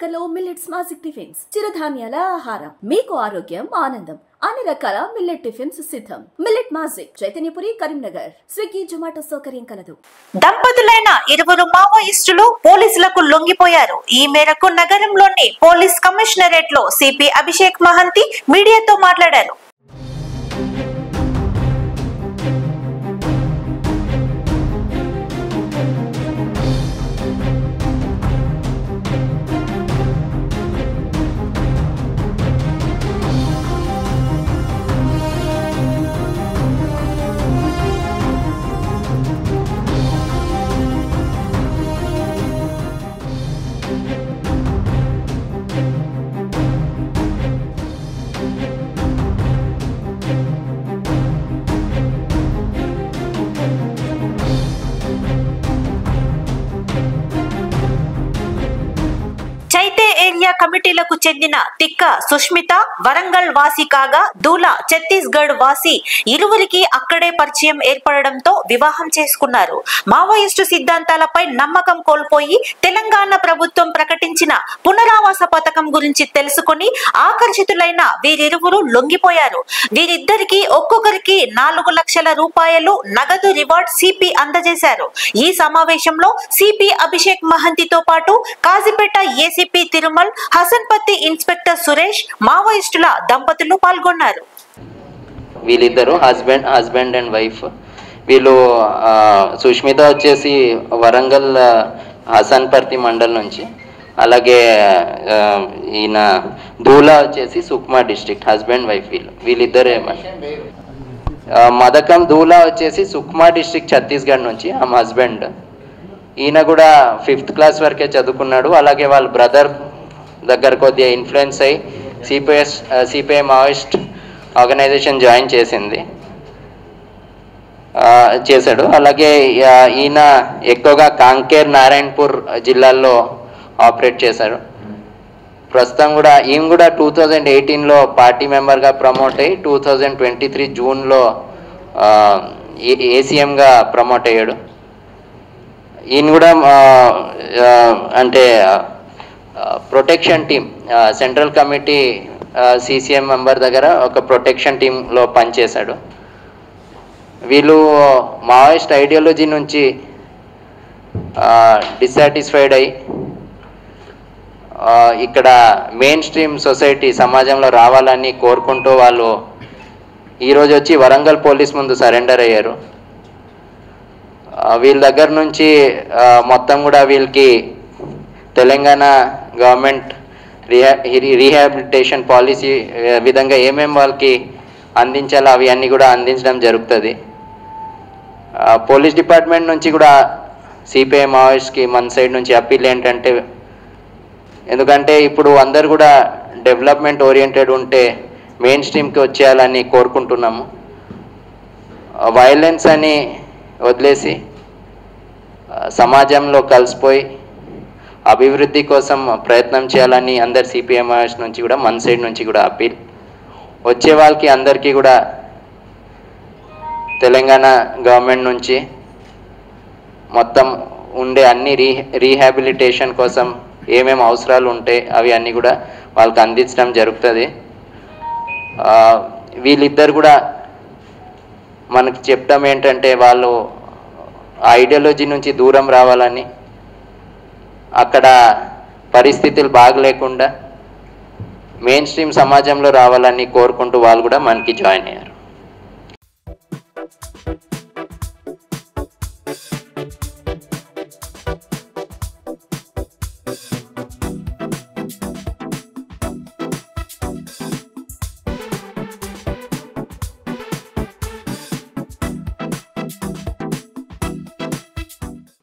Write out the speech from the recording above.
కరీంనగర్ లో millets magic tiffins చిరుధాన్యాల ఆహారం మీకు ఆరోగ్యం ఆనందం అన్ని రకాల మిల్లెట్ టిఫిన్స్ సిద్ధం. Millet magic Chaitanyapuri Karimnagar. Swiggy Zomato సౌకర్యం కలదు. దంపతులైన ఇరువురు మావోయిస్టులు పోలీసులకు లొంగిపోయారు. ఈ మేరకు నగరంలోని పోలీస్ కమిషనరేట్ లో సిపి అభిషేక్ మహంతి మీడియాతో మాట్లాడారు. చైతే ఏరియా కమిటీలకు చెందిన తిక్క సుష్మిత వరంగల్ వాసి కాగా దూల ఛత్తీస్గఢ్ వాసి ఇరువురికి అక్కడే పరిచయం ఏర్పడడంతో వివాహం చేసుకున్నారు. మావోయిస్టు సిద్ధాంతాలపై నమ్మకం కోల్పోయి తెలంగాణ ప్రభుత్వం ప్రకటించిన పునరావాస పథకం గురించి తెలుసుకుని ఆకర్షితులైన వీరిరువురు లొంగిపోయారు. వీరిద్దరికి ఒక్కొక్కరికి 4 లక్షల రూపాయలు నగదు రివార్డ్ సిపి అందజేశారు. ఈ సమావేశంలో సిపి అభిషేక్ మహంతితో పాటు కాజీపేట ఏసీపీ తిరుమల్, హసన్పత్తి ఇన్స్పెక్టర్ సురేష్, మావోయిస్టుల దంపతులు పాల్గొన్నారు. వీళ్ళిద్దరు హస్బెండ్ అండ్ వైఫ్. వీళ్ళు సుష్మిత వచ్చేసి వరంగల్ హసన్పర్తి మండల్ నుంచి, అలాగే ఈయన దూలా వచ్చేసి సుక్మా డిస్ట్రిక్ట్. హస్బెండ్ వైఫ్ వీళ్ళిద్దరు మదకం దూలా వచ్చేసి సుక్మా డిస్ట్రిక్ట్ ఛత్తీస్గఢ్ నుంచి ఆమె హస్బెండ్. ఈయన కూడా 5th క్లాస్ వరకే చదువుకున్నాడు. అలాగే వాళ్ళ బ్రదర్ దగ్గర కొద్దిగా ఇన్ఫ్లుయెన్స్ అయ్యి సిపిఐ మావోయిస్ట్ ఆర్గనైజేషన్ జాయిన్ చేశాడు. అలాగే ఈయన ఎక్కువగా కాంకేర్, నారాయణపూర్ జిల్లాల్లో ఆపరేట్ చేశారు. ప్రస్తుతం కూడా ఈయన కూడా 2018లో పార్టీ మెంబర్గా ప్రమోట్ అయ్యి 2023 జూన్లో ఏసీఎంగా ప్రమోట్ అయ్యాడు. ఈయన కూడా అంటే protection team, central committee CCM member దగ్గర ఒక ప్రొటెక్షన్ టీంలో పనిచేశాడు. వీళ్ళు మావోయిస్ట్ ఐడియాలజీ నుంచి డిస్సాటిస్ఫైడ్ అయ్యి ఇక్కడ మెయిన్ స్ట్రీమ్ సొసైటీ సమాజంలో రావాలని కోరుకుంటూ వాళ్ళు ఈరోజు వచ్చి వరంగల్ పోలీస్ ముందు సరెండర్ అయ్యారు. వీళ్ళ దగ్గర నుంచి మొత్తం కూడా వీళ్ళకి తెలంగాణ గవర్నమెంట్ రీహాబిలిటేషన్ పాలసీ విధంగా ఏమేమి వాళ్ళకి అందించాలో అవి అన్నీ కూడా అందించడం జరుగుతుంది. పోలీస్ డిపార్ట్మెంట్ నుంచి కూడా సిపిఐ మావోయిస్ట్కి మన సైడ్ నుంచి అప్పీల్ ఏంటంటే, ఎందుకంటే ఇప్పుడు అందరు కూడా డెవలప్మెంట్ ఓరియంటెడ్ ఉంటే మెయిన్ స్ట్రీమ్కి వచ్చేయాలని కోరుకుంటున్నాము. వైలెన్స్ అని వదిలేసి సమాజంలో కలిసిపోయి అభివృద్ధి కోసం ప్రయత్నం చేయాలని అందరు సిపిఎంఎస్ నుంచి కూడా మన సైడ్ నుంచి కూడా అప్పీల్. వచ్చే వాళ్ళకి అందరికీ కూడా తెలంగాణ గవర్నమెంట్ నుంచి మొత్తం ఉండే అన్ని రీహాబిలిటేషన్ కోసం ఏమేమి అవసరాలు ఉంటాయి అవి అన్నీ కూడా వాళ్ళకి అందించడం జరుగుతుంది. వీళ్ళిద్దరు కూడా మనకు చెప్పడం ఏంటంటే వాళ్ళు ఐడియాలజీ నుంచి దూరం రావాలని, అక్కడ పరిస్థితులు బాగలేకుండా మెయిన్ స్ట్రీమ్ సమాజంలో రావాలని కోరుకుంటూ వాళ్ళు కూడా మనకి జాయిన్ అయ్యారు.